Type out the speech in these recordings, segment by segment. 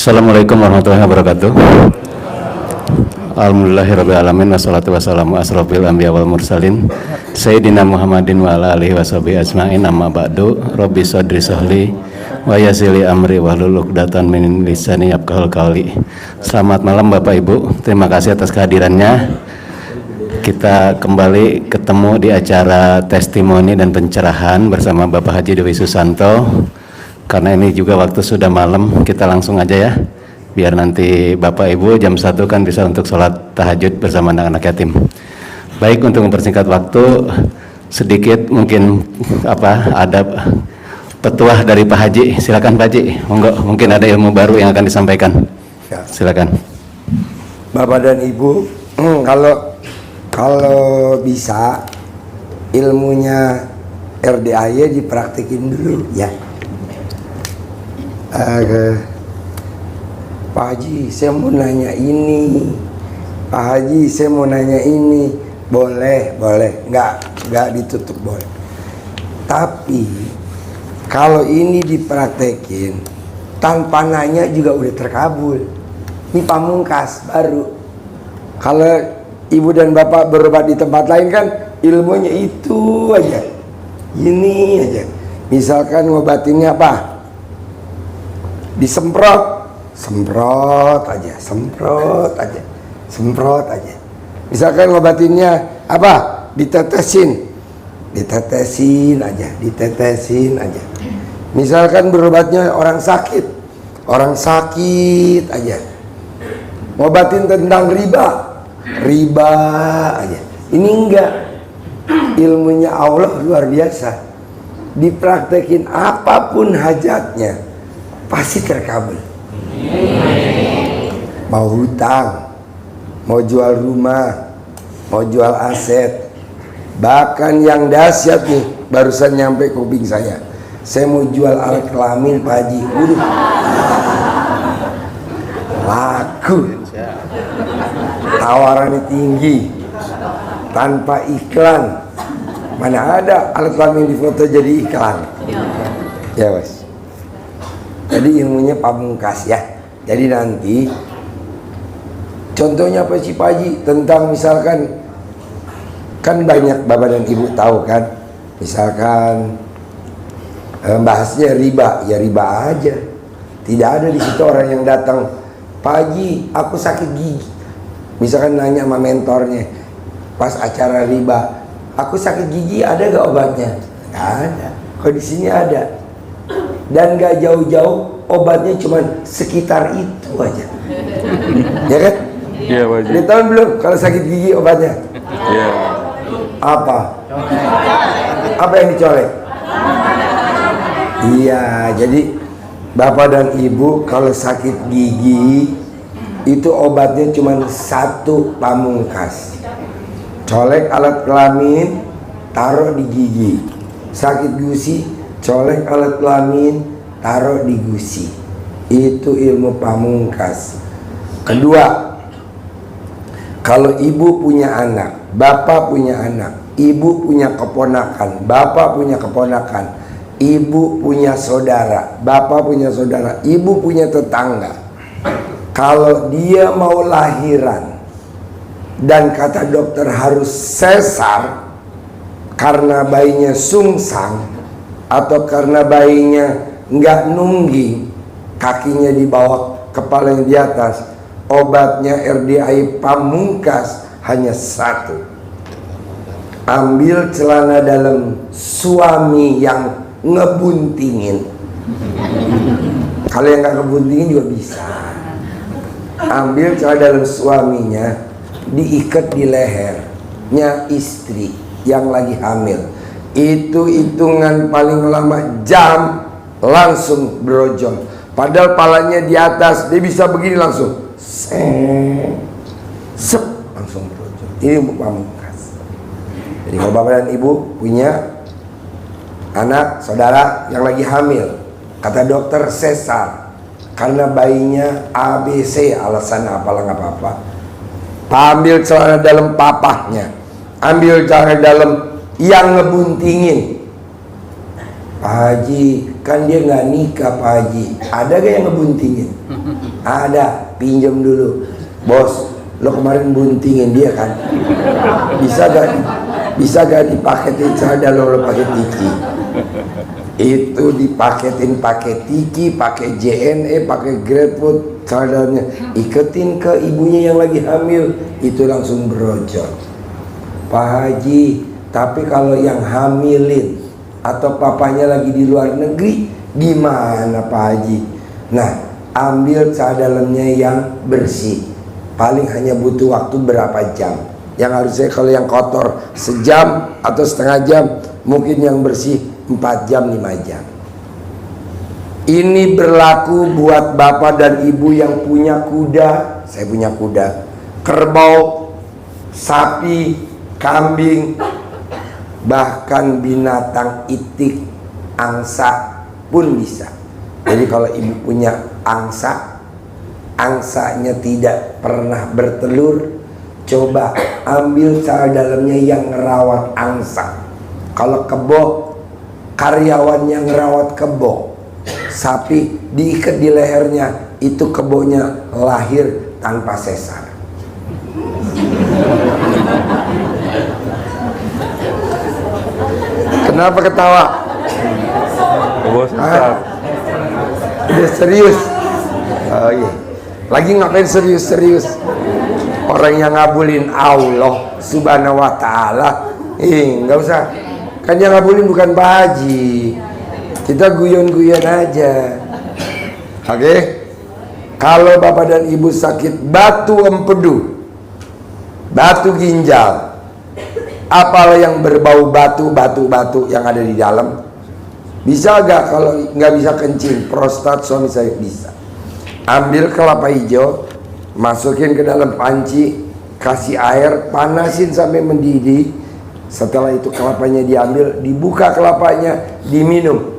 Assalamualaikum warahmatullahi wabarakatuh. Alhamdulillahirrabbilalamin. Wassalatu wassalamu asrofil anbiya wal mursalin Sayyidina Muhammadin wa ala alihi washabihi ajma'in. Amma ba'du. Rabbi sodri sohli wa yassirli amri wahlul 'uqdatam min lisani yafqahul qawli. Selamat malam Bapak Ibu, terima kasih atas kehadirannya. Kita kembali ketemu di acara testimoni dan pencerahan bersama Bapak Haji Dewi Susanto. Karena ini juga waktu sudah malam, kita langsung aja ya, biar nanti Bapak Ibu jam 1 kan bisa untuk sholat tahajud bersama anak-anak yatim. Baik, untuk mempersingkat waktu, sedikit mungkin ada petuah dari Pak Haji. Silakan Pak Haji, mungkin ada ilmu baru yang akan disampaikan. Silakan. Bapak dan Ibu, kalau bisa ilmunya RDAY dipraktikin dulu ya. Pak Haji, saya mau nanya ini. Pak Haji, saya mau nanya ini. Boleh, nggak ditutup, boleh. Tapi kalau ini dipraktekin tanpa nanya juga udah terkabul. Ini pamungkas baru. Kalau Ibu dan Bapak berobat di tempat lain kan ilmunya itu aja, ini aja. Misalkan ngobatinnya apa? Disemprot, semprot aja. Misalkan ngobatinnya apa? Ditetesin aja. Misalkan berobatnya orang sakit aja. Ngobatin tentang riba aja. Ini enggak. Ilmunya Allah luar biasa. Dipraktekin apapun hajatnya pasti terkabul. Mau hutang, mau jual rumah, mau jual aset, bahkan yang dahsyat nih, barusan nyampe kuping saya mau jual alat kelamin Pak Haji. Laku, tawarannya tinggi, tanpa iklan. Mana ada alat kelamin di foto jadi iklan? Ya Mas. Jadi ilmunya pamungkas ya. Jadi nanti contohnya apa sih Pak Haji? Tentang misalkan, kan banyak Bapak dan Ibu tahu kan, misalkan bahasnya riba, ya riba aja. Tidak ada di situ orang yang datang, Pak Haji, aku sakit gigi. Misalkan nanya sama mentornya pas acara riba, aku sakit gigi, ada gak obatnya? Gak ada. Kok di sini ada? Dan gak jauh-jauh, obatnya cuma sekitar itu aja. Ya kan? Iya Pak Haji. Udah tahu belum kalau sakit gigi obatnya? Iya. Apa yang dicolek? Iya, jadi Bapak dan Ibu kalau sakit gigi itu obatnya cuma satu pamungkas. Colek alat kelamin, taruh di gigi. Sakit gusi, colek alat kelamin, taruh di gusi. Itu ilmu pamungkas. Kedua, kalau ibu punya anak, bapak punya anak, ibu punya keponakan, bapak punya keponakan, ibu punya saudara, bapak punya saudara, ibu punya tetangga. Kalau dia mau lahiran dan kata dokter harus sesar karena bayinya sungsang, atau karena bayinya nggak nungging, kakinya di bawah, kepalanya di atas, obatnya RDAY pamungkas hanya satu. Ambil celana dalam suami yang ngebuntingin. Kalau yang nggak ngebuntingin juga bisa. Ambil celana dalam suaminya, diikat di lehernya istri yang lagi hamil. Itu hitungan paling lama jam, langsung brojol. Padahal palanya di atas, dia bisa begini langsung langsung brojol. Ini pamungkas. Jadi kalau Bapak dan Ibu punya anak, saudara yang lagi hamil, kata dokter sesar karena bayinya ABC, alasan apalah nggak apa-apa, ambil celana dalam papahnya, ambil celana dalam yang ngebuntingin. Pak Haji, kan dia nggak nikah Pak Haji, ada gak yang ngebuntingin? Ada, pinjam dulu. Bos, lo kemarin buntingin dia kan? Bisa gak dipaketin celana lo pakai tiki? Itu dipaketin pakai tiki, pakai JNE, pakai GrabFood, celananya iketin ke ibunya yang lagi hamil, itu langsung berojol. Pak Haji, tapi kalau yang hamilin atau papanya lagi di luar negeri, gimana Pak Haji? Nah, ambil celana dalamnya yang bersih, paling hanya butuh waktu berapa jam. Yang harusnya kalau yang kotor sejam atau setengah jam, mungkin yang bersih 4 jam 5 jam. Ini berlaku buat bapak dan ibu yang punya kuda. Saya punya kuda, kerbau, sapi, kambing, bahkan binatang itik, angsa pun bisa. Jadi kalau ibu punya angsa, angsanya tidak pernah bertelur, coba ambil celana dalamnya yang ngerawat angsa. Kalau kebo, karyawan yang ngerawat kebo. Sapi diikat di lehernya, itu kebonya lahir tanpa sesar. Kenapa ketawa? Bos Ustaz. Udah serius? Oh iya. Lagi ngapain serius-serius? Orang yang ngabulin Allah Subhanahu wa ta'ala. Nggak usah. Kan yang ngabulin bukan Pak Haji. Kita guyon-guyon aja. Oke? Kalau bapak dan ibu sakit batu empedu, batu ginjal, apalah yang berbau batu yang ada di dalam, bisa gak? Kalau nggak bisa kencing, prostat suami saya bisa. Ambil kelapa hijau, masukin ke dalam panci, kasih air, panasin sampai mendidih. Setelah itu kelapanya diambil, dibuka kelapanya, diminum.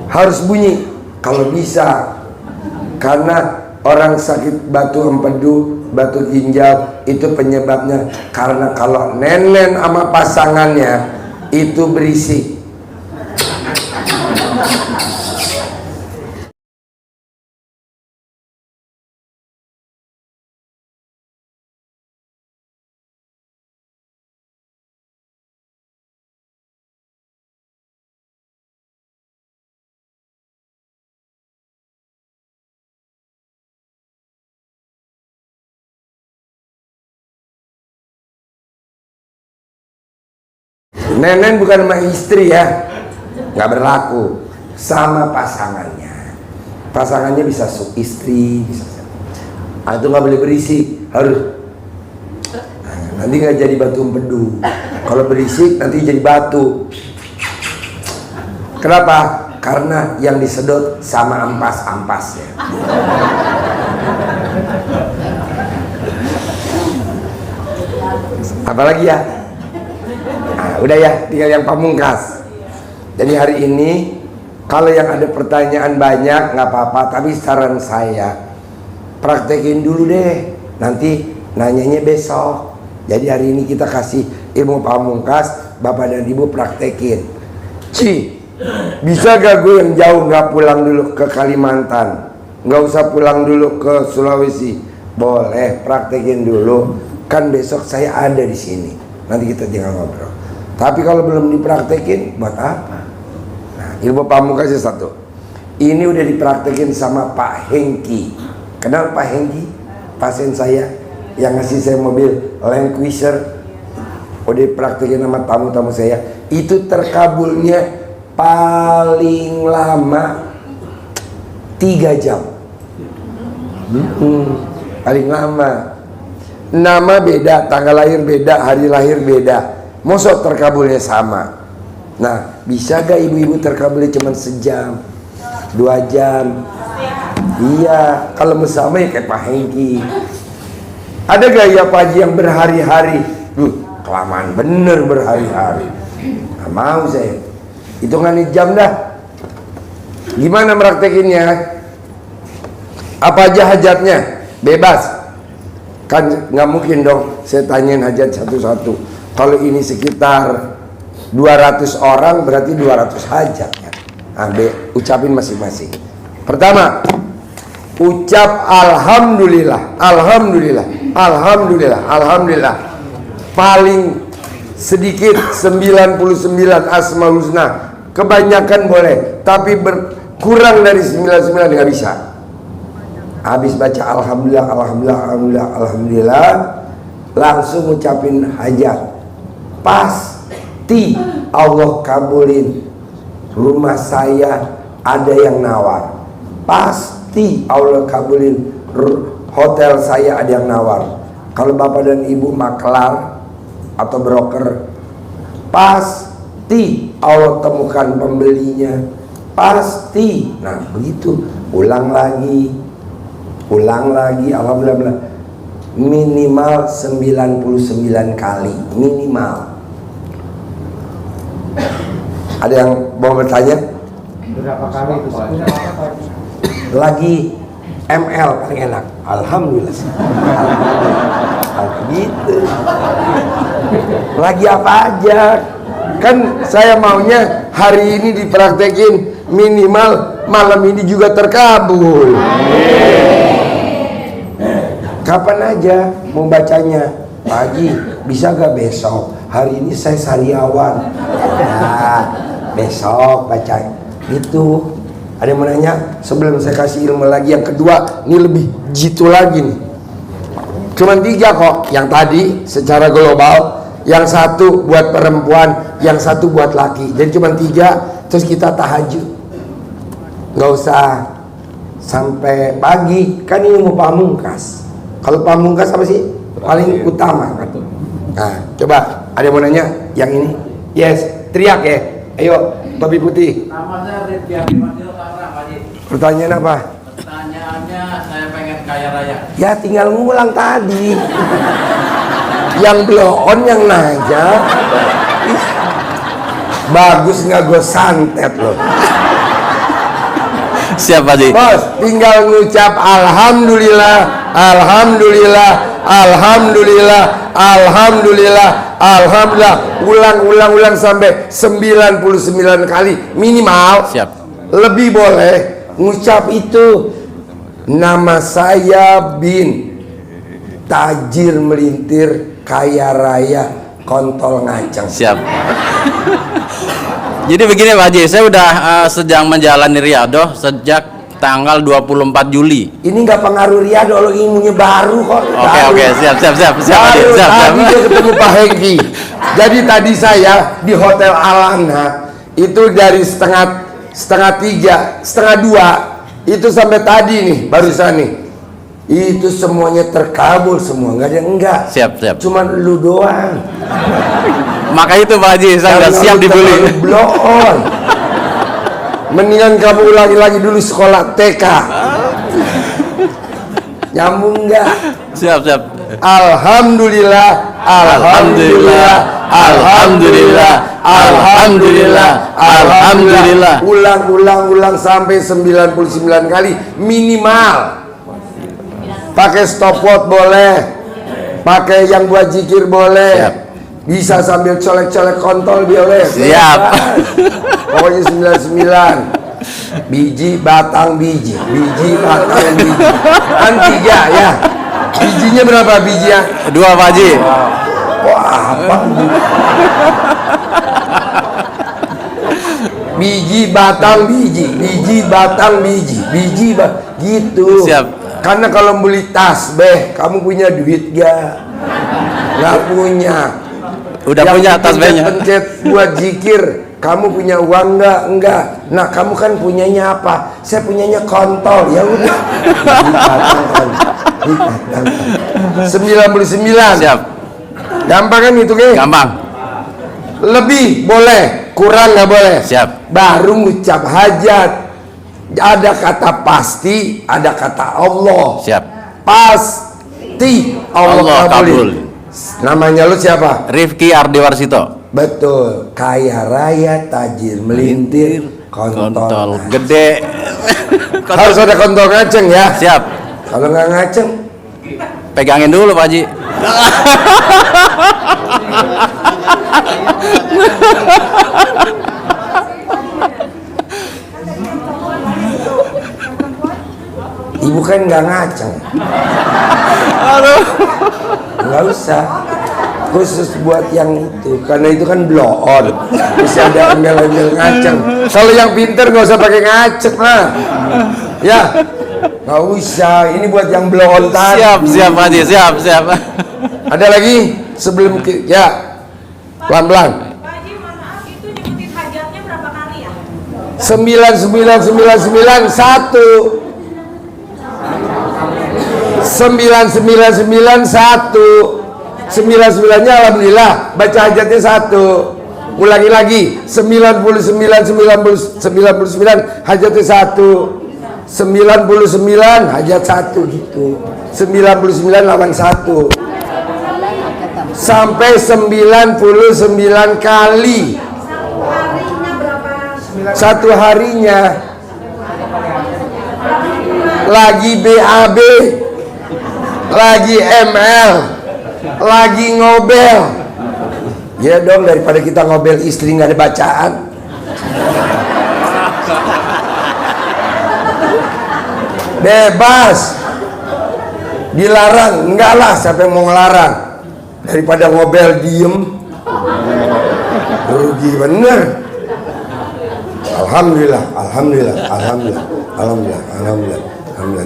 Harus bunyi kalau bisa, karena orang sakit batu empedu, batu ginjal itu penyebabnya karena kalau nenen sama pasangannya itu berisik. Nenen bukan sama istri ya, nggak berlaku, sama pasangannya. Pasangannya bisa istri, bisa. Itu nggak boleh berisik, harus. Nanti nggak jadi batu empedu. Kalau berisik nanti jadi batu. Kenapa? Karena yang disedot sama ampas-ampasnya. Apalagi ya? Udah ya, tinggal yang pamungkas. Jadi hari ini kalau yang ada pertanyaan banyak nggak apa-apa, tapi saran saya praktekin dulu deh, nanti nanyanya besok. Jadi hari ini kita kasih ilmu pamungkas, bapak dan ibu praktekin. Bisa gak gue yang jauh nggak pulang dulu ke Kalimantan, nggak usah pulang dulu ke Sulawesi? Boleh, praktekin dulu. Kan besok saya ada di sini, nanti kita tinggal ngobrol. Tapi kalau belum dipraktekin, buat apa? Nah, ilmu pamungkasnya satu. Ini udah dipraktekin sama Pak Hengki. Kenal Pak Hengki? Pasien saya yang ngasih saya mobil Land Cruiser. Udah dipraktekin sama tamu-tamu saya. Itu terkabulnya paling lama 3 jam. Paling lama. Nama beda, tanggal lahir beda, hari lahir beda. Mosok terkabulnya sama. Nah, bisa gak ibu-ibu terkabulnya cuma sejam, 2 jam? Iya, kalau bersama ya kayak Pak Hengki. Ada gak ya Pak Haji yang berhari-hari? Kelamaan bener berhari-hari. Nggak mau saya. Hitungan jam dah. Gimana meraktekinnya? Apa aja hajatnya? Bebas. Kan nggak mungkin dong saya tanyain hajat satu-satu. Kalau ini sekitar 200 orang berarti 200 hajat ya. Nah, ucapin masing-masing. Pertama, ucap alhamdulillah, alhamdulillah, alhamdulillah, alhamdulillah. Paling sedikit 99 asmaul husna. Kebanyakan boleh, tapi kurang dari 99 nggak bisa. Habis baca alhamdulillah, alhamdulillah, alhamdulillah, alhamdulillah, langsung ucapin hajat. Pasti Allah kabulin. Rumah saya ada yang nawar. Pasti Allah kabulin. Hotel saya ada yang nawar. Kalau bapak dan ibu maklar atau broker, pasti Allah temukan pembelinya. Pasti. Nah begitu. Ulang lagi, alhamdulillah. Minimal 99 kali. Minimal. Ada yang mau bertanya? Berapa kali itu Pak? Lagi ML paling enak. Alhamdulillah. Gitu. Lagi apa aja? Kan saya maunya hari ini dipraktekin minimal malam ini juga terkabul. Kapan aja mau bacanya? Pagi, bisa gak besok? Hari ini saya sariawan. Nah, besok baca. Gitu. Ada yang mau nanya? Sebelum saya kasih ilmu lagi yang kedua, ini lebih jitu lagi nih. Cuman 3 kok. Yang tadi secara global, yang satu buat perempuan, yang satu buat laki. Jadi cuma 3. Terus kita tahajud. Nggak usah sampai pagi. Kan ini ilmu pamungkas. Kalau pamungkas apa sih? Paling utama kan. Nah, coba ada yang mau nanya? Yang ini? Yes, teriak ya. Ayo, topi putih. Nama saya Rifki Abimantil Tangerang, Pak Haji. Pertanyaan apa? Pertanyaannya, saya pengen kaya raya. Ya tinggal ngulang tadi. Yang belum on yang nanya. Bagus nggak gue santet loh. Siap Pak Haji. Bos, tinggal ngucap alhamdulillah, alhamdulillah, alhamdulillah, alhamdulillah, alhamdulillah. Ulang sampai 99 kali minimal. Siap. Lebih boleh ngucap itu. Nama saya Bin Tajir melintir kaya raya kontol ngaceng. Siap. Jadi begini Pak Haji, saya udah sedang menjalani riyadhah sejak tanggal 24 Juli. Ini nggak pengaruh Riyadhah, lo ilmunya baru kok. Oke, siap Pak Haji. Baru Siap. tadi dia ketemu Pak Hengki. Jadi tadi saya di Hotel Alana itu dari setengah 3, setengah 2 itu sampai tadi nih barusan nih. Itu semuanya terkabul semua, nggak ada yang enggak. Siap. Cuman lu doang. Maka itu Pak Haji, saya udah siap dibeli. Blow on. Mendingan kamu ulangi lagi dulu sekolah TK. Nyambung nggak? Siap. Alhamdulillah, alhamdulillah, alhamdulillah, alhamdulillah, alhamdulillah. Ulang sampai 99 kali minimal. Pakai stopwatch boleh, pakai yang buat zikir boleh. Siap. Bisa sambil colek-colek kontol boleh. Siap. Pokoknya 99. Biji batang biji. Kan 3 ya. Bijinya berapa bijinya? 2 Pak Haji. Wah, apa? Biji batang biji. Gitu. Siap. Karena kalau beli tasbih, kamu punya duit gak? Gak punya. Udah Yang punya tasbihnya. pencet buat zikir, kamu punya uang nggak? Enggak. Nah, kamu kan punyanya apa? Saya punyanya kontol. Ya udah. 99. Siap. Gampang kan itu, Ge? Gampang. Lebih boleh, kurang nggak boleh. Siap. Baru ngucap hajat. Ada kata pasti, ada kata Allah. Siap. Pasti Allah kabul. Namanya lu siapa? Rifki Ardiwarsito. Betul. Kaya raya, tajir melintir, kontol gede. Harus ada kontol ngaceng ya. Siap. Kalau nggak ngaceng, Pegangin dulu Pak Haji. Ibu kan nggak ngaceng. Nggak usah. Khusus buat yang itu, karena itu kan blow on. Bisa ada embel-embel ngaceng. Kalau yang pinter nggak usah pakai ngaceng lah. Ya, nggak usah. Ini buat yang blow on tadi. Siap Pak Haji, siap. Ada lagi sebelum ya pelan-pelan. Pak Haji, mohon maaf, itu nyebutin hajatnya berapa kali ya? 99991 9991 99-nya alhamdulillah, baca hajatnya 1. Ulangi lagi 99 hajatnya 1. 99 hajat 1 gitu. 99 lawan 1 sampai 99 kali. Satu harinya lagi BAB, lagi ML, lagi ngobel. Ya dong, daripada kita ngobel istri nggak ada bacaan. Bebas, dilarang enggak lah, siapa yang mau ngelarang? Daripada ngobel diem, rugi bener. Alhamdulillah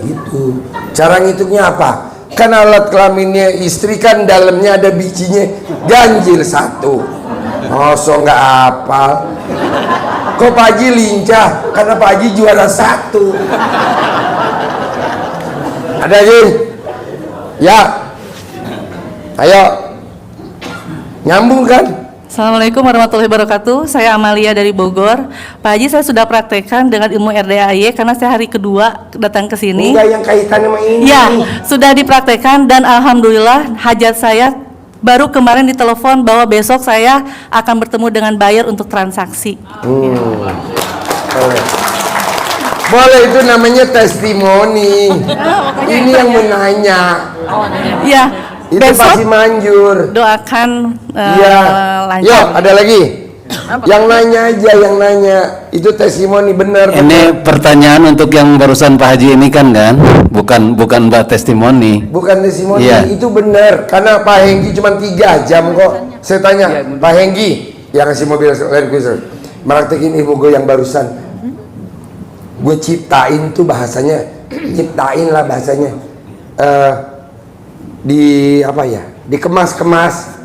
gitu. Cara ngitungnya apa? Kan alat kelaminnya istri kan dalamnya ada bijinya, ganjil 1. Masa nggak hafal? Kok Pak Haji lincah? Karena Pak Haji juara 1. Ada lagi? Ya. Ayo. Nyambung kan? Assalamualaikum warahmatullahi wabarakatuh. Saya Amalia dari Bogor. Pak Haji, saya sudah praktekkan dengan ilmu RDAY karena saya hari kedua datang ke sini. Enggak yang kaitannya sama ini. Ya, sudah dipraktekkan dan alhamdulillah hajat saya baru kemarin ditelepon bahwa besok saya akan bertemu dengan buyer untuk transaksi. Boleh, itu namanya testimoni. Ini yang menanya. Ya, Itu pasti besok manjur. doakan Iya. lancar. Yuk, ada lagi. Yang nanya aja, yang nanya. Itu testimoni benar. Ini pertanyaan untuk yang barusan Pak Haji ini kan, bukan Mbak testimoni. Bukan testimoni, Iya. itu benar. Karena Pak Hengki cuma 3 jam kok. Saya tanya, Pak Hengki yang ngasih mobil Land Cruiser, meraktekin ibu gue yang barusan. Gue ciptain tuh bahasanya, ciptain lah bahasanya. Di apa ya? Dikemas-kemas.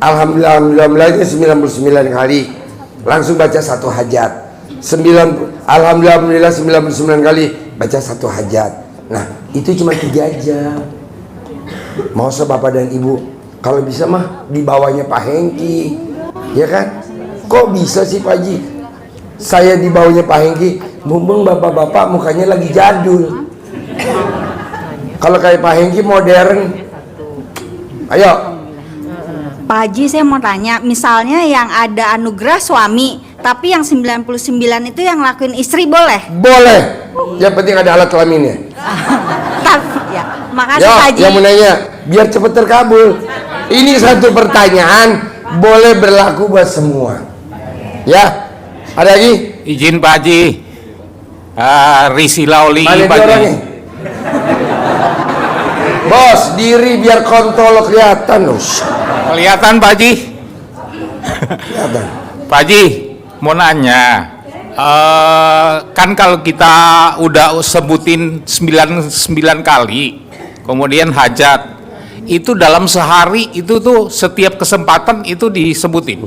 Alhamdulillah itu 99 kali. Langsung baca 1 hajat. Alhamdulillah 99 kali baca 1 hajat. Nah, itu cuma 3 jam. Mau Bapak dan Ibu, kalau bisa mah di bawahnya Pak Hengki. Ya kan? Kok bisa sih Pak Haji? Saya di bawahnya Pak Hengki, mumpung bapak-bapak mukanya lagi jadul. Kalau kayak Pak Hengki modern. Ayo. Pak Haji, saya mau tanya, misalnya yang ada anugerah suami, tapi yang 99 itu yang lakuin istri boleh? Boleh. Yang penting ada alat kelaminnya. Ya, makasih Ya, Pak Haji. yang menanya, biar cepat terkabul. Ini satu pertanyaan, boleh berlaku buat semua. Ya, ada lagi? Izin Pak Haji, Risi Lauli Mana Pak dia Haji. orangnya? Bos, diri biar kontol kelihatan loh. Kelihatan Pak Haji. Kelihatan. Pak Haji, mau nanya, kan kalau kita udah sebutin 99 kali, kemudian hajat, itu dalam sehari itu tuh setiap kesempatan itu disebutin,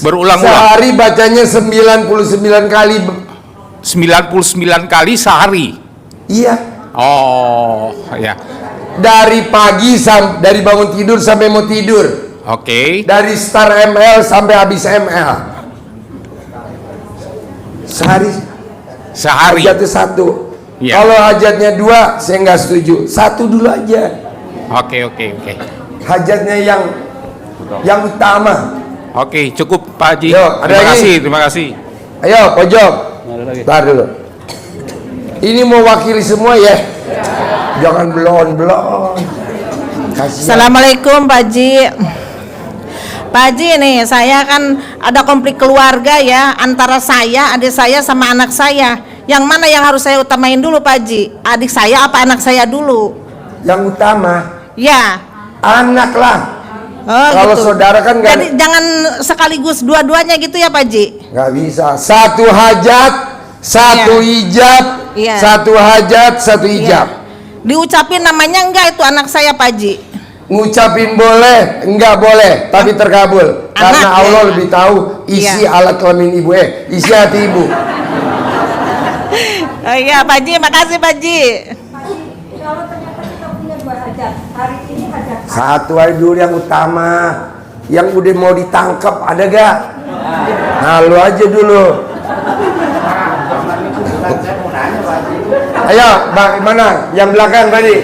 berulang-ulang. Sehari bacanya 99 kali. 99 kali sehari. Iya. Oh, ya. Dari pagi dari bangun tidur sampai mau tidur. Oke. Dari start ML sampai habis ML. Sehari. Hajatnya 1. Iya. Kalau hajatnya 2, saya nggak setuju. 1 dulu aja. Oke. Hajatnya yang utama. Oke, cukup Pak Haji. Yo, ada lagi? Terima kasih. Ayo, pojok. Tahan dulu. Ini mau wakili semua ya. Jangan belon. Assalamualaikum Pak Haji. Pak Haji, nih saya kan ada konflik keluarga ya, antara saya, adik saya sama anak saya. Yang mana yang harus saya utamain dulu Pak Haji? Adik saya apa anak saya dulu? Yang utama Ya. anak lah. Oh, Kalau gitu. saudara kan nggak Jadi jangan sekaligus dua-duanya gitu ya Pak Haji? nggak bisa. Satu hajat, satu ijab, Iya. satu hajat, satu ijab. Diucapin namanya enggak itu anak saya Pak Haji? Ngucapin boleh, enggak boleh, tapi terkabul. Karena Anak, Allah ya. lebih tahu isi Iya. alat kelamin ibu, isi hati ibu. Oh iya Pak Haji, makasih Pak Haji. Kalau ternyata kita punya 2 hajat, hari ini hajat Satu aja dulu yang utama. Yang udah mau ditangkap ada gak? Nah lu aja dulu. Ayo, bagaimana? Yang belakang tadi.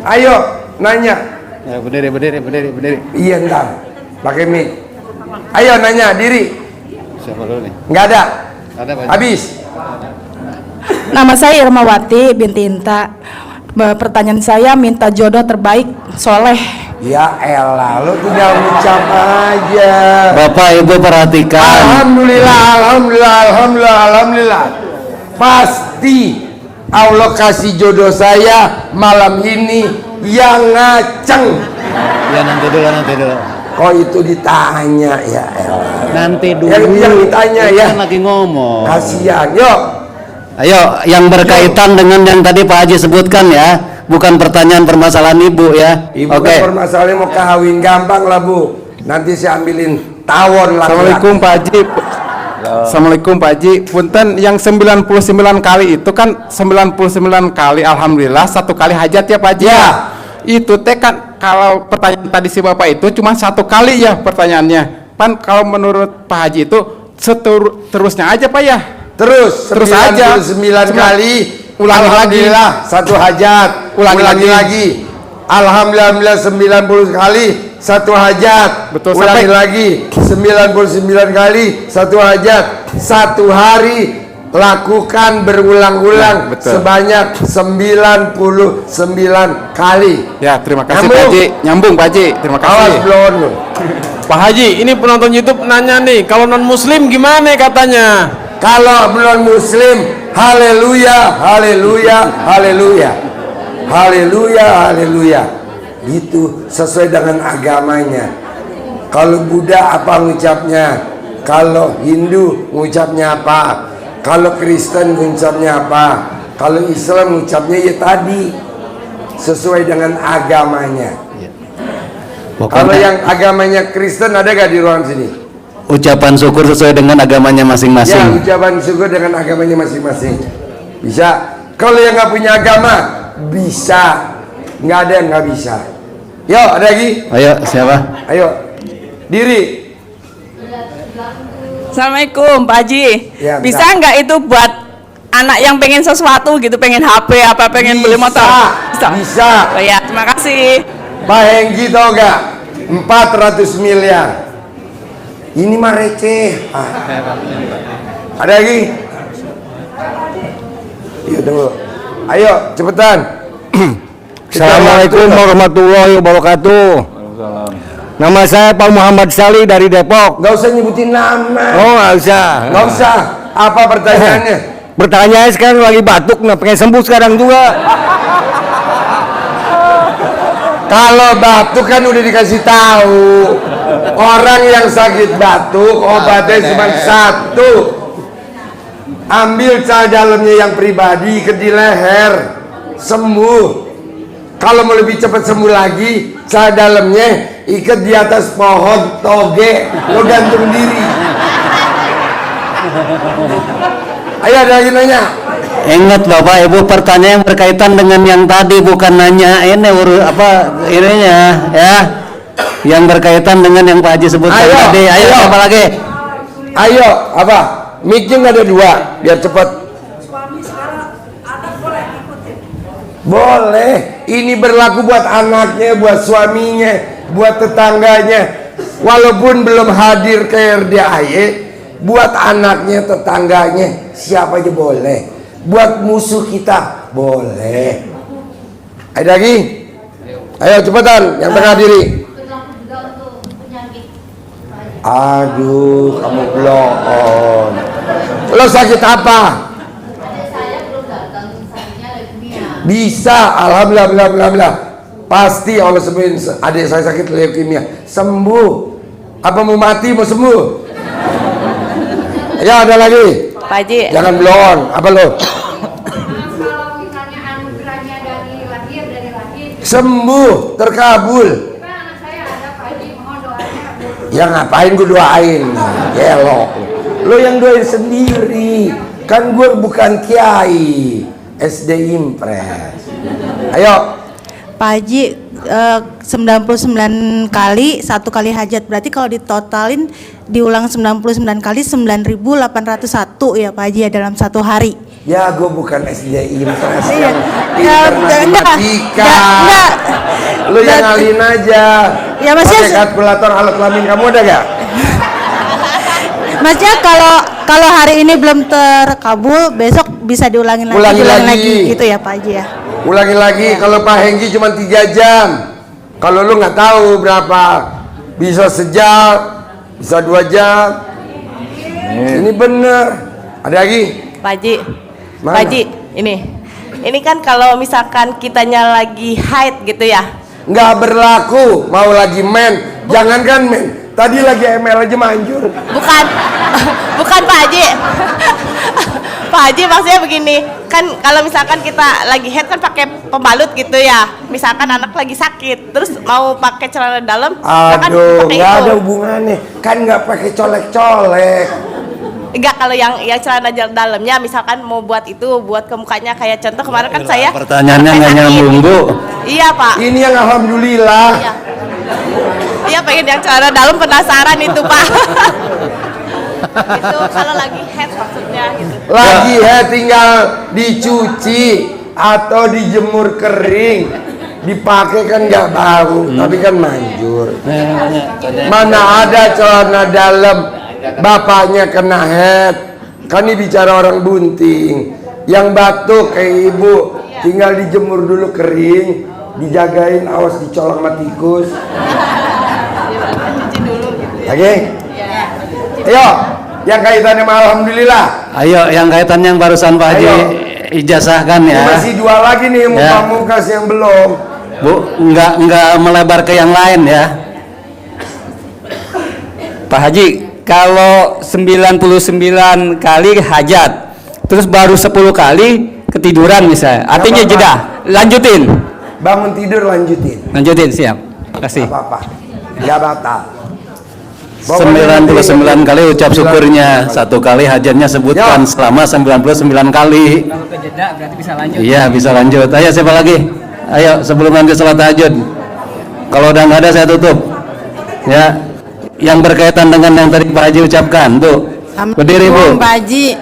Ayo, nanya. Ya, berdiri. Iya ntar, pakai mic. Ayo nanya diri. Siapa dulu nih? Nggak ada. Ada Pak Haji. Habis. Nama saya Irmawati binti Inta. Pertanyaan saya minta jodoh terbaik soleh. Ya elah, lu tinggal ucap aja. Bapak Ibu perhatikan. Alhamdulillah. Pasti Allah kasih jodoh saya malam ini yang ngaceng. Ya nanti dulu. Kok itu ditanya ya elah. Nanti dulu. Yang ditanya Kita ya. kan lagi ngomong. Kasihan. Yuk. Ayo, yang berkaitan dengan yang tadi Pak Haji sebutkan ya, bukan pertanyaan permasalahan ibu ya. Ibu Oke. kan permasalahannya mau kawin gampang lah Bu. Nanti saya ambilin tawon lah. Assalamualaikum Pak Haji. Assalamualaikum Pak Haji. Punten yang 99 kali itu kan 99 kali alhamdulillah, 1 kali hajat ya Pak Haji. Ya. Itu teh kan kalau pertanyaan tadi si Bapak itu cuma 1 kali ya pertanyaannya. Pan kalau menurut Pak Haji itu terusnya aja Pak ya. Terus aja 99 kali ulangi lagi. Alhamdulillah 1 hajat. Ulangi lagi. Alhamdulillah 90 kali 1 hajat. Betul, Ulangi sampai- lagi 99 kali 1 hajat. 1 hari lakukan berulang-ulang Betul. sebanyak 99 kali. Ya, terima kasih Nyambung. Pak Haji. Nyambung Pak Haji. Terima kasih. Awas blon lu. Pak Haji, ini penonton YouTube nanya nih, kalau non muslim gimana katanya? Kalau belum muslim, haleluya, haleluya, haleluya. Haleluya, haleluya. Gitu sesuai dengan agamanya. Kalau Buddha apa ngucapnya? Kalau Hindu ngucapnya apa? Kalau Kristen ngucapnya apa? Kalau Islam ngucapnya ya tadi sesuai dengan agamanya. Kalau yang agamanya Kristen ada gak di ruang sini? Ucapan syukur sesuai dengan agamanya Ya, masing-masing. ucapan syukur dengan agamanya masing-masing. Bisa. Kalau yang nggak punya agama, bisa. Nggak ada yang nggak bisa. Yo, ada lagi? Ayo, siapa? Ayo. Diri. Assalamualaikum Pak Haji. Ya, Bisa enggak. nggak itu buat anak yang pengen sesuatu gitu, pengen HP apa, pengen beli motor? Bisa. Oh ya, terima kasih. Pak Hengki tau gak? 400 miliar. Ini mah receh. Ada lagi? Iya tunggu. Ayo cepetan. Assalamualaikum warahmatullahi wabarakatuh. Nama saya Pak Muhammad Sali dari Depok. Gak usah nyebutin nama. Oh, nggak usah. Gak usah. Apa pertanyaannya? Pertanyaannya sekarang lagi batuk, nah pengen sembuh sekarang juga. Kalau batuk kan udah dikasih tahu. Orang yang sakit batuk obatnya cuma 1. Ambil cah dalamnya yang pribadi ke di leher, sembuh. Kalau mau lebih cepat sembuh lagi, cah dalamnya ikat di atas pohon toge, lo gantung diri. Ayo ada lagi nanya. Ingat Bapak Ibu, pertanyaan yang berkaitan dengan yang tadi, bukan nanya ini ininya ya. Yang berkaitan dengan yang Pak Haji sebutkan Ayo, tadi. Ayo, ayo. apa lagi? Ayo, apa? Mic-nya ada 2, biar cepat. suami sekarang anak boleh ikutin. Boleh. Ini berlaku buat anaknya, buat suaminya, buat tetangganya. Walaupun belum hadir ke RDAY, buat anaknya, tetangganya, siapa aja boleh. Buat musuh kita, boleh. Ada lagi? Ayo cepetan, yang tengah diri. Aduh, kamu belum. Lo sakit apa? Bisa, alhamdulillah. Pasti Allah sembuhin. Adik saya sakit leukemia, sembuh. Apa mau mati mau sembuh? Ya ada lagi. Pak Haji. Jangan belon. Apa lo? Kalau misalnya anugerahnya dari lahir sembuh, terkabul. kan anak saya ada Pak Haji, mohon doanya. Ya ngapain gue doain? Gelok. Lo yang doain sendiri. Kan gue bukan kiai. SD Impres. Ayo. Pak Haji, 99 kali, 1 kali hajat. Berarti kalau ditotalin, diulang 99 kali, 9.801 ya Pak Haji ya dalam 1 hari. Ya gue bukan SD Impres Iya. yang pinter matematika. Lu yang ngalihin aja. Ya maksudnya pakai kalkulator alat kelamin kamu ada gak? Maksudnya kalau hari ini belum terkabul, besok bisa diulangin lagi, Ulangi lagi. gitu ya Pak Haji ya. Ulangi lagi. Kalau Pak Hengki cuma 3 jam. Kalau lu nggak tahu berapa, bisa sejam, bisa 2 jam. Ini bener. Ada lagi? Pak Haji. Mana? Pak Haji, ini kan kalau misalkan kitanya lagi haid gitu ya. Nggak berlaku. Mau lagi men, jangankan men. Tadi lagi ML aja manjur. Bukan, bukan Pak Haji. Pak Haji maksudnya begini, kan kalau misalkan kita lagi haid kan pakai pembalut gitu ya. Misalkan anak lagi sakit, terus mau pakai celana dalam, kan Aduh, pakai nggak itu. ada hubungannya. Kan nggak pakai colek-colek. Enggak, kalau yang celana dalamnya misalkan mau buat itu, buat ke mukanya kayak contoh kemarin kan saya Pertanyaannya pakai nggak sakit. nyambung, Bu. Iya, Pak. Ini yang alhamdulillah. Iya. Iya, pengen yang celana dalam, penasaran itu, Pak. Itu kalau lagi head maksudnya gitu. Lagi tinggal dicuci atau dijemur kering, dipakai kan nggak bau, tapi kan manjur. Mana ada celana dalam bapaknya kena head? Kan ini bicara orang bunting, yang batuk kayak ibu, tinggal dijemur dulu kering, dijagain awas dicolok sama tikus. Oke? Ayo, yang kaitannya sama alhamdulillah. Ayo, yang kaitan yang barusan Pak Haji Ayo. ijazahkan ya. Ini masih 2 lagi nih muka-muka yang belum. Bu, nggak melebar ke yang lain ya. Pak Haji, kalau 99 kali hajat, terus baru 10 kali ketiduran misalnya, artinya apa-apa. jeda, lanjutin. Bangun tidur lanjutin. Siap. Kasih. Apa-apa. Gak batal. 99 kali ucap syukurnya, 1 kali hajatnya sebutkan Yo. selama 99 kali. Kalau kejeda berarti bisa lanjut. Iya, bisa lanjut. Ayo, siapa lagi? Ayo, sebelum lanjut salat tahajud. Kalau udah nggak ada saya tutup. Ya, yang berkaitan dengan yang tadi Pak Haji ucapkan, Bu. Berdiri, Bu. Pak Haji,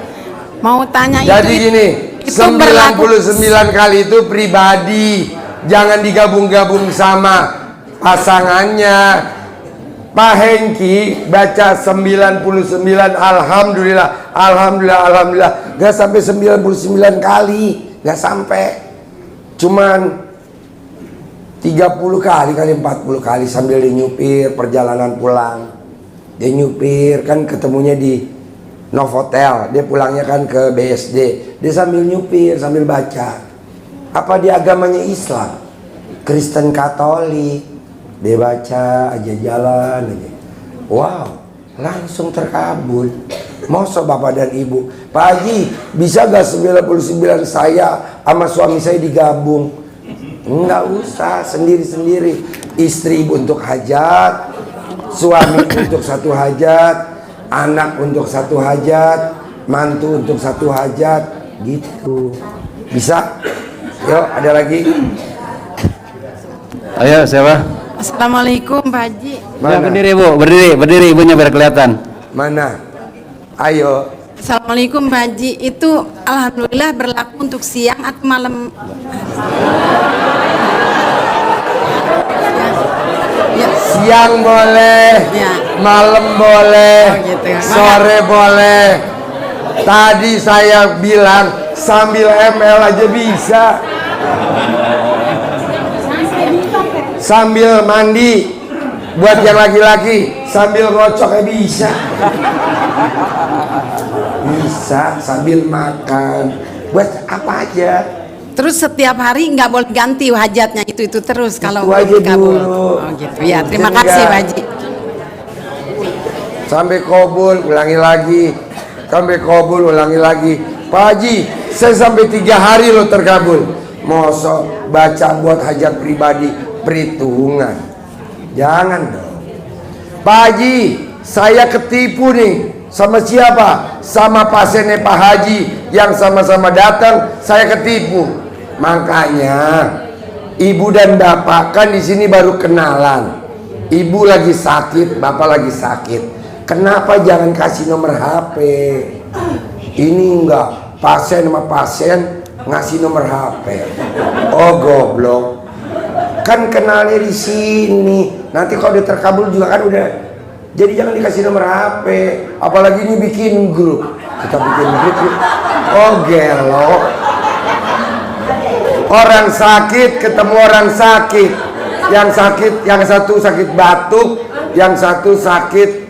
mau tanya Jadi itu gini, itu berlaku 99 kali itu pribadi. Jangan digabung-gabung sama pasangannya. Pak Hengki baca 99 alhamdulillah. Gak sampai 99 kali, gak sampai. Cuman 30 kali 40 kali sambil dia nyupir perjalanan pulang. Dia nyupir kan ketemunya di Novotel, dia pulangnya kan ke BSD. Dia sambil nyupir sambil baca. Apa dia agamanya Islam? Kristen Katolik. Dia baca aja jalan aja. Wow, langsung terkabul. Masa bapak dan ibu, Pak Haji, bisa gak 99 saya sama suami saya digabung? Enggak usah, sendiri-sendiri. Istri untuk hajat, suami untuk 1 hajat, anak untuk 1 hajat, mantu untuk 1 hajat, gitu. Bisa? Yuk, ada lagi? Ayo, siapa? Assalamualaikum Pak Haji. Ya, berdiri, Bu. Berdiri ibunya biar kelihatan. Mana? Ayo. Assalamualaikum Pak Haji. Itu alhamdulillah berlaku untuk siang atau malam? Ya. Siang boleh, Ya. malam boleh, Oh, gitu ya. sore boleh. Tadi saya bilang sambil ML aja bisa. Sambil mandi, buat yang laki-laki sambil ngocok bisa. Bisa sambil makan, buat apa aja. Terus setiap hari nggak boleh ganti hajatnya itu terus kalau aja kabul. dulu. Oh gitu ya. Terima Sehingga kasih Pak Haji. sampai kabul, ulangi lagi. Sampai kabul, ulangi lagi. Pak Haji, saya sampai 3 hari lo terkabul. Mosok baca buat hajat pribadi perhitungan. Jangan dong. Pak Haji, saya ketipu nih. Sama siapa? Sama pasiennya Pak Haji yang sama-sama datang, saya ketipu. Makanya ibu dan bapak kan di sini baru kenalan. Ibu lagi sakit, bapak lagi sakit. Kenapa jangan kasih nomor HP? Ini enggak, pasien sama pasien ngasih nomor HP. Oh goblok. Kan kenalnya di sini. Nanti kalau dia terkabul juga kan udah. Jadi jangan dikasih nomor HP. Apalagi ini bikin grup. Kita bikin grup. Oh gelo. Orang sakit ketemu orang sakit. Yang sakit, yang satu sakit batuk, yang satu sakit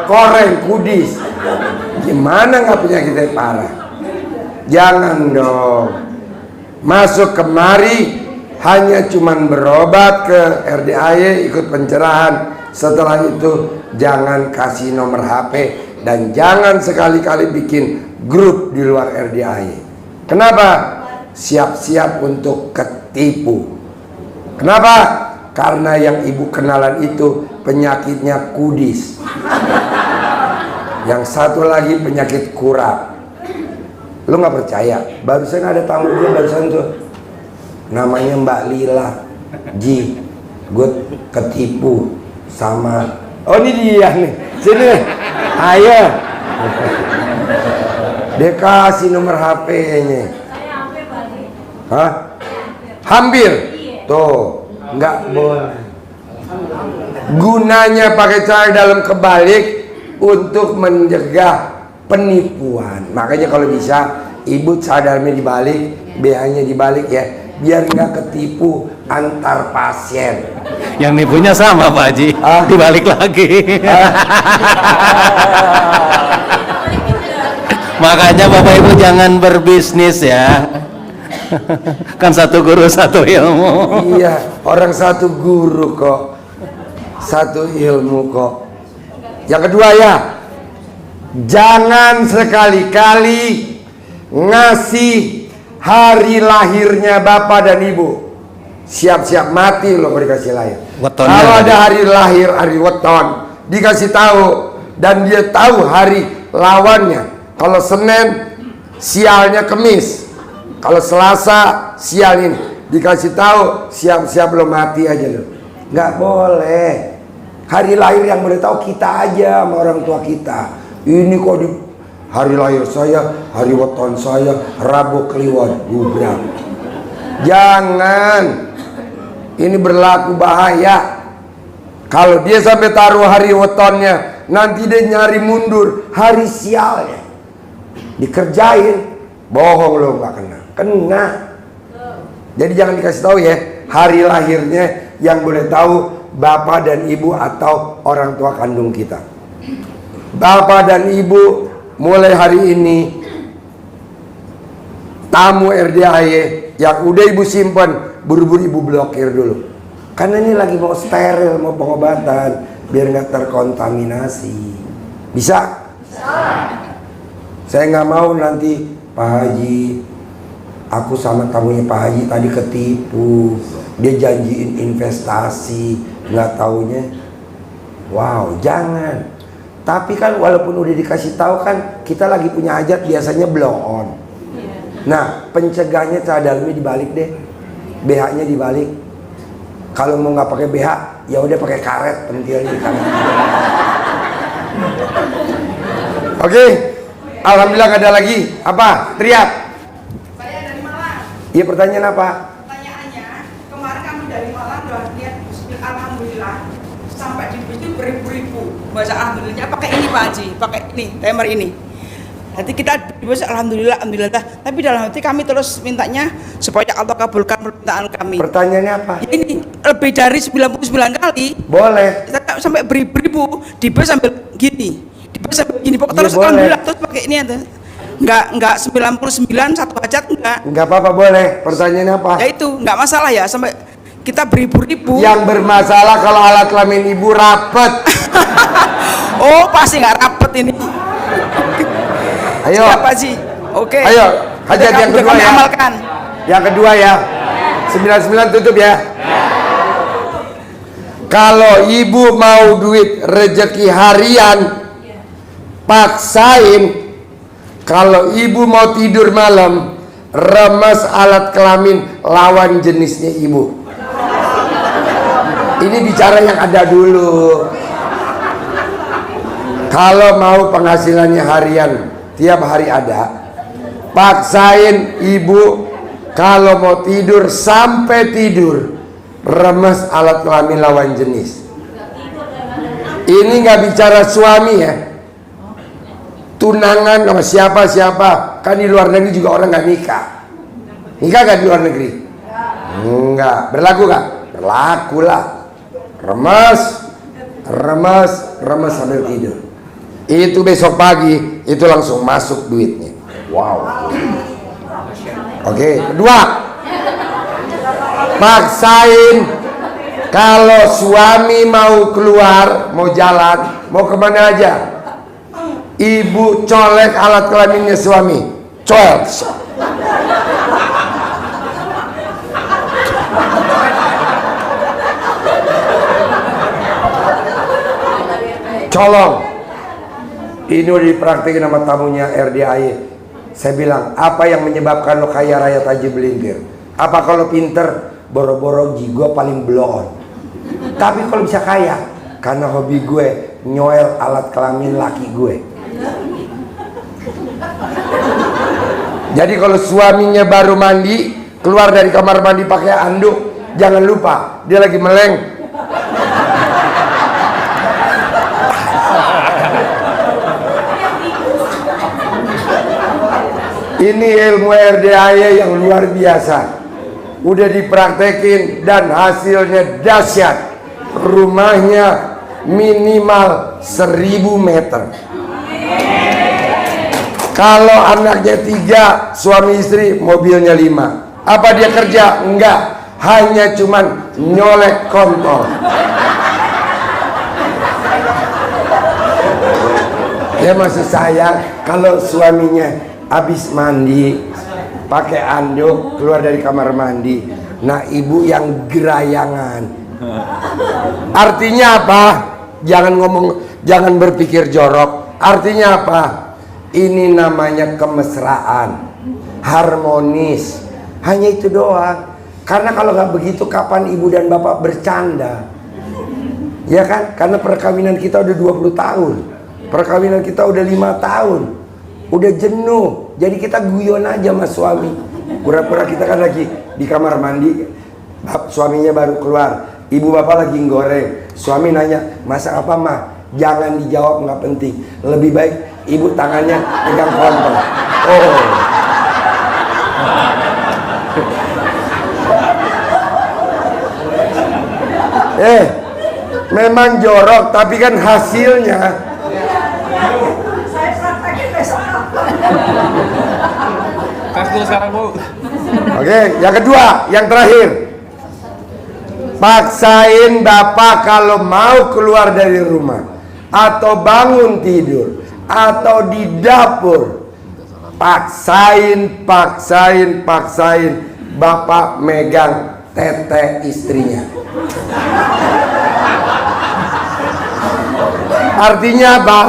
koreng, kudis. Gimana nggak penyakitnya parah? Jangan dong. Masuk kemari hanya cuman berobat ke RDAY, ikut pencerahan. Setelah itu jangan kasih nomor HP dan jangan sekali-kali bikin grup di luar RDAY. Kenapa? Siap-siap untuk ketipu. Kenapa? Karena yang ibu kenalan itu penyakitnya kudis. Yang satu lagi penyakit kurap. Lu nggak percaya? Barusan ada tamu gue barusan tuh. Namanya Mbak Lila. Ji, gue ketipu sama. Oh ini dia nih. Sini. Ayo. Dia kasih nomor HP-nya. Hah? Hampir. Tuh. Nggak boleh. Gunanya pakai cara dalam kebalik untuk mencegah penipuan. Makanya kalau bisa ibu sadarnya dibalik, BH-nya dibalik ya, biar nggak ketipu antar pasien. Yang nipunya sama Pak Haji, dibalik lagi. Makanya Bapak Ibu jangan berbisnis ya. Kan satu guru satu ilmu. Iya, orang satu guru kok, satu ilmu kok. Yang kedua ya, jangan sekali-kali ngasih hari lahirnya bapak dan ibu. Siap-siap mati loh kalau dikasih lahir. Kalau ada hari lahir, hari weton, dikasih tahu dan dia tahu hari lawannya. Kalau Senin, sialnya Kemis. Kalau Selasa, sial ini. Dikasih tahu, siap-siap lo mati aja lo. Nggak boleh. Hari lahir yang boleh tahu kita aja sama orang tua kita. Ini kok di hari lahir saya, hari weton saya, Rabu Kliwon, gubrak. Jangan. Ini berlaku bahaya. Kalau dia sampai taruh hari wetonnya, nanti dia nyari mundur hari sialnya. Dikerjain, bohong lo nggak kena. Jadi jangan dikasih tahu ya hari lahirnya, yang boleh tahu bapak dan ibu atau orang tua kandung kita. Bapak dan ibu mulai hari ini tamu RDAY yang udah ibu simpan buru-buru ibu blokir dulu. Karena ini lagi mau steril, mau pengobatan biar nggak terkontaminasi. Bisa? Saya nggak mau nanti Pak Haji, aku sama tamunya Pak Haji tadi ketipu, dia janjiin investasi, nggak taunya. Wow, jangan. Tapi kan walaupun udah dikasih tahu kan kita lagi punya hajat biasanya blow on. Nah, pencegahnya cara dalamnya dibalik deh, BH-nya dibalik. Kalau mau nggak pakai BH, ya udah pakai karet, pentilnya di karet. Oke. Alhamdulillah gak ada lagi. Apa? Teriak. Saya dari Malang. Iya, pertanyaan apa? Pertanyaannya, kemarin kami dari Malang udah lihat alhamdulillah sampai di itu beribu-ribu baca alhamdulillahnya pakai ini Pak Haji, pakai ini timer ini. Nanti kita baca alhamdulillah, tapi dalam hati kami terus mintanya supaya Allah kabulkan permintaan kami. Pertanyaannya apa? Ini lebih dari 99 kali. Boleh. Kita sampai beribu-ribu di bus sambil gini. Di bus sambil gini pokoknya terus boleh. alhamdulillah terus pakai ini ada. Enggak 99 satu hajat enggak. Enggak apa-apa, boleh. Pertanyaannya apa? Ya itu enggak masalah ya sampai kita beribu-ribu. Yang bermasalah kalau alat kelamin ibu rapet. Oh, pasti enggak rapet ini. Ayo. Siap, Pak Haji. Oke. Ayo, hajat yang kedua kami ya. amalkan. Yang kedua ya. 99 tutup ya. Kalau ibu mau duit rezeki harian, paksain. Kalau ibu mau tidur malam, remes alat kelamin lawan jenisnya ibu. Ini bicara yang ada dulu. Kalau mau penghasilannya harian, tiap hari ada, paksain ibu kalau mau tidur sampai tidur remes alat kelamin lawan jenis. Ini nggak bicara suami ya, tunangan sama siapa-siapa. Kan di luar negeri juga orang nggak nikah. Nikah nggak di luar negeri? Enggak. Berlaku nggak? Berlaku lah. Remes sambil tidur. Itu besok pagi itu langsung masuk duitnya. Wow. Oke, kedua, paksain kalau suami mau keluar, mau jalan, mau kemana aja, ibu colek alat kelaminnya suami, colek. Colong. Ini udah dipraktekin sama tamunya RDAY. Saya bilang, apa yang menyebabkan lo kaya raya Taji Belintir? Apa kalau pinter, boro-boro gue paling blow on. Tapi kalau bisa kaya, karena hobi gue nyoel alat kelamin laki gue. Jadi kalau suaminya baru mandi, keluar dari kamar mandi pakai anduk, jangan lupa dia lagi meleng. Ini ilmu RDAY yang luar biasa. Udah dipraktekin dan hasilnya dahsyat. Rumahnya minimal 1000 meter. Kalau anaknya 3, suami istri, mobilnya 5. Apa dia kerja? Enggak. Hanya cuman nyolek kontol. Ya masih sayang kalau suaminya habis mandi pakai anduk keluar dari kamar mandi, nah ibu yang gerayangan. Artinya apa? Jangan berpikir jorok. Artinya apa? Ini namanya kemesraan, harmonis. Hanya itu doang. Karena kalau nggak begitu kapan ibu dan bapak bercanda? Ya kan? Karena perkawinan kita udah 20 tahun, perkawinan kita udah 5 tahun. Udah jenuh, jadi kita guyon aja sama suami. Pura-pura kita kan lagi di kamar mandi, suaminya baru keluar, ibu bapak lagi goreng. Suami nanya, masak apa mah? Jangan dijawab, nggak penting. Lebih baik ibu tangannya pegang kontol. Oh. Memang jorok, tapi kan hasilnya. Tes dulu sekarang, Bu. Oke, yang kedua, yang terakhir. Paksain bapak kalau mau keluar dari rumah atau bangun tidur atau di dapur, paksain bapak megang tete istrinya. Artinya apa?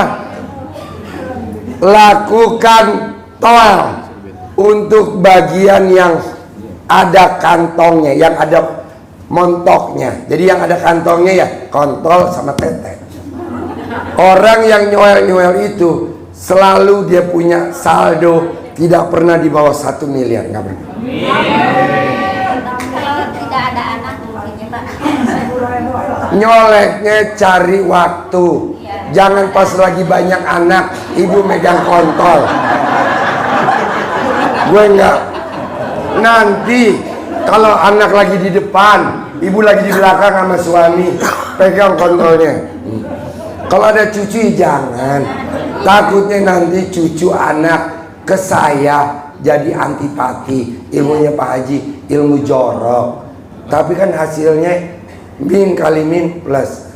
Lakukan toel untuk bagian yang ada kantongnya, yang ada montoknya. Jadi yang ada kantongnya ya kontol sama tete. Orang yang nyoel itu selalu dia punya saldo tidak pernah di bawah 1 miliar, nggak pernah. Kalau tidak ada anak mungkin Pak. Nyoleknya cari waktu. Jangan pas lagi banyak anak ibu megang kontol. Gue enggak. Nanti kalau anak lagi di depan, ibu lagi di belakang sama suami, pegang kontolnya. Kalau ada cucu jangan. Takutnya nanti cucu anak ke saya jadi antipati. Ilmunya Pak Haji ilmu jorok, tapi kan hasilnya min kali min plus.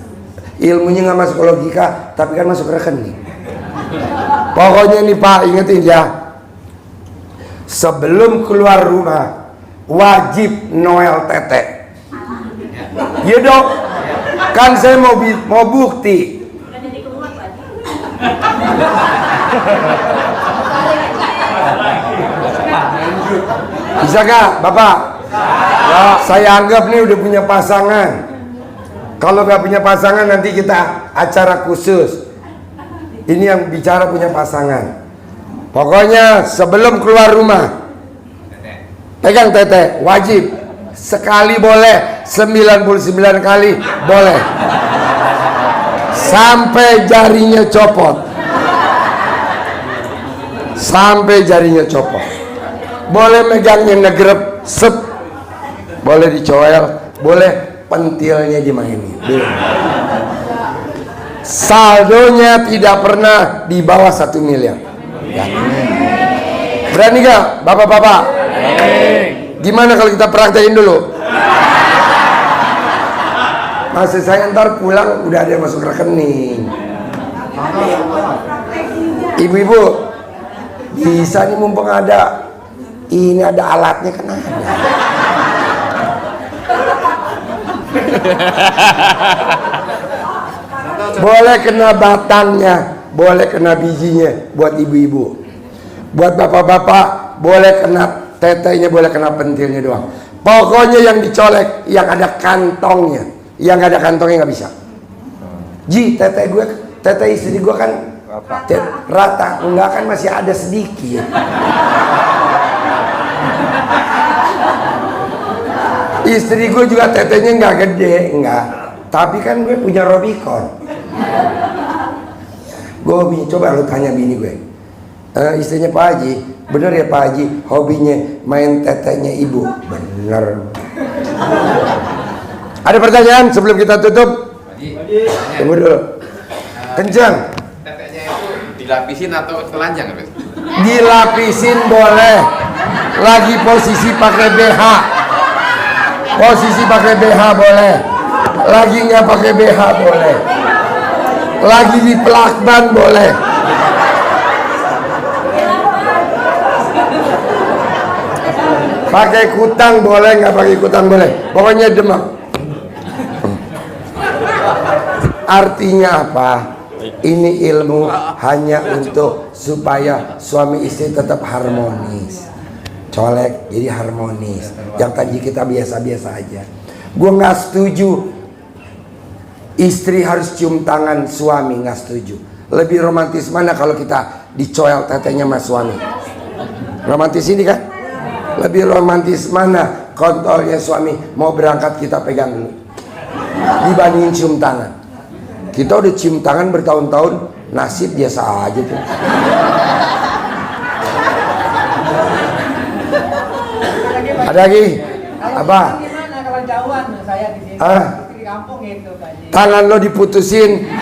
Ilmunya nggak masuk logika, tapi kan masuk rekening. Pokoknya nih Pak, ingetin ya, sebelum keluar rumah wajib Noel tete. Iya dong, kan saya mau bukti. Bisa gak Bapak? Ya, saya anggap nih udah punya pasangan. Kalau gak punya pasangan nanti kita acara khusus. Ini yang bicara punya pasangan. Pokoknya sebelum keluar rumah pegang tete, wajib. Sekali boleh, 99 kali boleh. Sampai jarinya copot. Sampai jarinya copot. Boleh megangnya negrep, sep. Boleh dicoel, boleh pentilnya dimainin. Saldonya tidak pernah di bawah 1 miliar. Berani gak bapak-bapak? Gimana kalau kita praktekin dulu? Maksud saya ntar pulang udah ada yang masuk rekening. Ibu-ibu bisa nih mumpung ada. Ini ada alatnya kan ada. Boleh kena batangnya, boleh kena bijinya buat ibu-ibu. Buat bapak-bapak boleh kena tetenya, boleh kena pentilnya doang. Pokoknya yang dicolek yang ada kantongnya. Yang gak ada kantongnya nggak bisa. Ji, tete istri gue kan rata, enggak kan masih ada sedikit. Istri gue juga tetenya nggak gede, enggak. Tapi kan gue punya Robicon. Gue coba lu tanya bini gue. Istrinya Pak Haji, bener ya Pak Haji hobinya main tetenya ibu? Bener. Ada pertanyaan sebelum kita tutup? Tunggu dulu. Kencang. Tetenya itu dilapisin atau telanjang? Dilapisin boleh. Lagi posisi pakai BH. Posisi pakai BH boleh. Lagi nggak pakai BH boleh. Lagi di pelakban boleh. Pakai kutang boleh, nggak pakai kutang boleh. Pokoknya demak. Artinya apa? Ini ilmu hanya untuk supaya suami istri tetap harmonis. Colek jadi harmonis. Yang tadi kita biasa-biasa aja. Gue nggak setuju istri harus cium tangan suami, nggak setuju. Lebih romantis mana kalau kita dicoel tetenya sama suami? Romantis ini kan? Lebih romantis mana kontolnya suami mau berangkat kita pegang dulu dibandingin cium tangan. Kita udah cium tangan bertahun-tahun, nasib biasa aja tuh. Ada lagi? Apa? Tangan lo diputusin.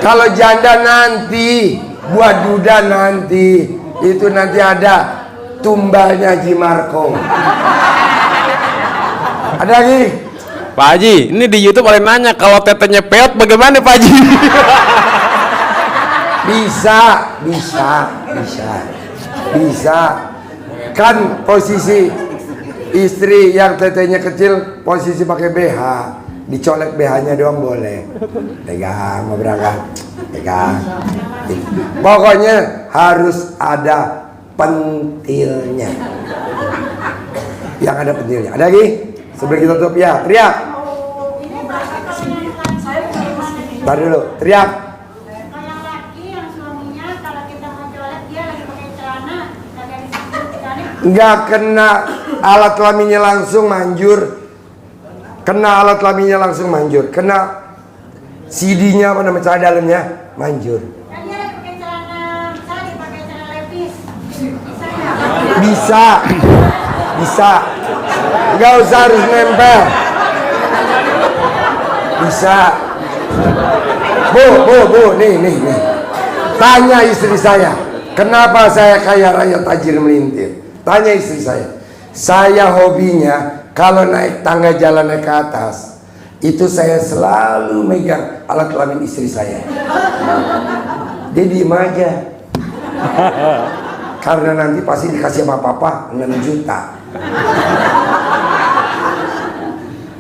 Kalau janda nanti, buat duda nanti, itu nanti ada tumbalnya Haji Marko. Ada lagi? Pak Haji, ini di YouTube ada yang nanya kalau tetenya peot bagaimana Pak Haji? Bisa. Kan posisi istri yang tetenya kecil posisi pakai BH, dicolek BH-nya doang boleh. Pegang mau berangkat, pegang. Pokoknya harus ada pentilnya. Yang ada pentilnya. Ada lagi? Sebelum kita tutup ya, teriak. Tar dulu, teriak. Nggak kena alat kelaminnya langsung manjur. Kena alat kelaminnya langsung manjur. Kena CD-nya apa namanya celana dalamnya manjur. Bisa. Nggak usah harus nempel. Bisa. Bu, nih. Tanya istri saya, kenapa saya kaya raya tajir melintir? Tanya istri saya. Saya hobinya kalau naik tangga jalan naik ke atas, itu saya selalu megang alat kelamin istri saya. Dia diem aja. Karena nanti pasti dikasih sama papa 6 juta.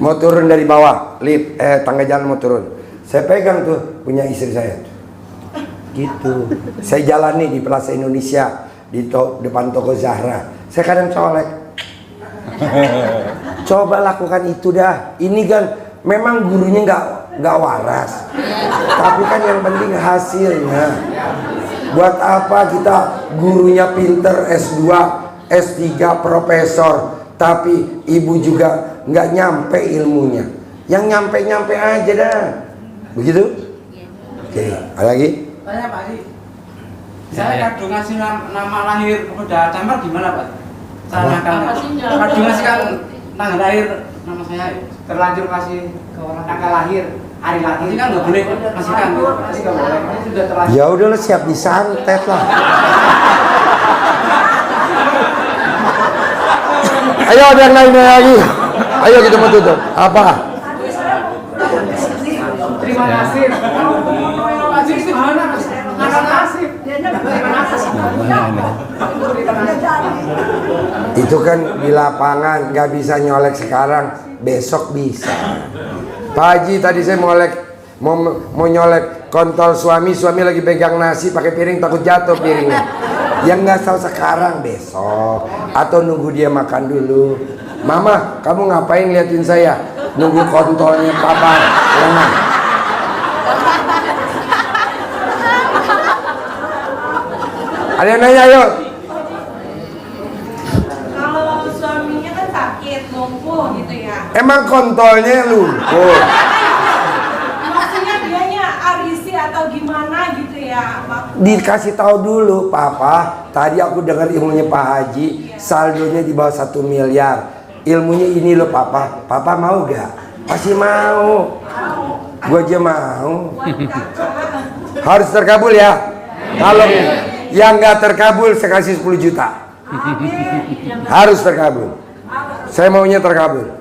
Mau turun dari bawah, lift, tangga jalan mau turun. Saya pegang tuh punya istri saya. Gitu. Saya jalani di Plaza Indonesia di depan toko Zahra. Saya kadang colek. Coba lakukan itu dah. Ini kan memang gurunya nggak waras. Tapi kan yang penting hasilnya. Buat apa kita gurunya pinter S2, S3, profesor, tapi ibu juga nggak nyampe ilmunya. Yang nyampe aja dah. Begitu? Oke, ada lagi? Tanya Pak Haji, saya kadung ngasih nama lahir kepada Tamar gimana Pak? Cara ngangkatnya? Kadung ngasihkan tanggal lahir nama saya, terlanjur kasih ke orang tanggal lahir, hari lahir ini kan nggak boleh kasihkan, masih nggak boleh, ini sudah terlanjur. Ya udahlah, siap disantet lah. Ayo ada yang lain lagi. Ayo kita mau tutup. Apa? Terima kasih. Pak Haji itu gimana? Terima kasih. Itu kan di lapangan, nggak bisa nyolek sekarang, besok bisa. Pak Haji tadi saya mau nyolek kontol suami lagi pegang nasi pakai piring, takut jatuh piringnya. Yang nggak tahu sekarang, besok atau nunggu dia makan dulu. Mama, kamu ngapain liatin saya? Nunggu kontolnya papa lengah. Ada yang nanya, ayo. Kalau suaminya kan sakit, lumpuh gitu ya. Emang kontolnya lumpuh? Maksudnya dianya arisi atau gimana gitu ya? Dikasih tahu dulu, papa. Tadi aku dengar ilmunya Pak Haji, saldonya di bawah 1 miliar. Ilmunya ini loh, papa. Papa mau gak? Pasti mau. Gua aja mau. Harus terkabul ya. Kalau yang nggak terkabul saya kasih 10 juta. Harus terkabul. Saya maunya terkabul.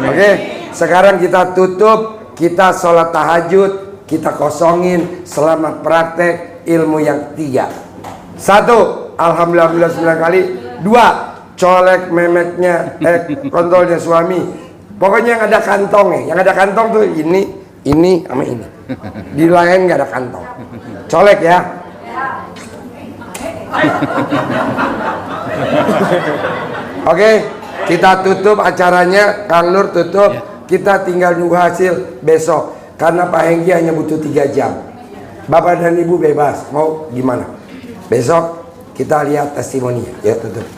Oke, sekarang kita tutup, kita sholat tahajud, kita kosongin. Selamat praktek ilmu yang 3. 1, alhamdulillah 9 kali. 2, colek memeknya, kontolnya suami. Pokoknya yang ada kantongnya, yang ada kantong tuh ini sama ini. Di lain nggak ada kantong. Colek ya. Oke, kita tutup acaranya. Kang Nur tutup. Kita tinggal nunggu hasil besok. Karena Pak Hengki hanya butuh 3 jam. Bapak dan Ibu bebas. Mau gimana? Besok kita lihat testimoninya. Ya, tutup.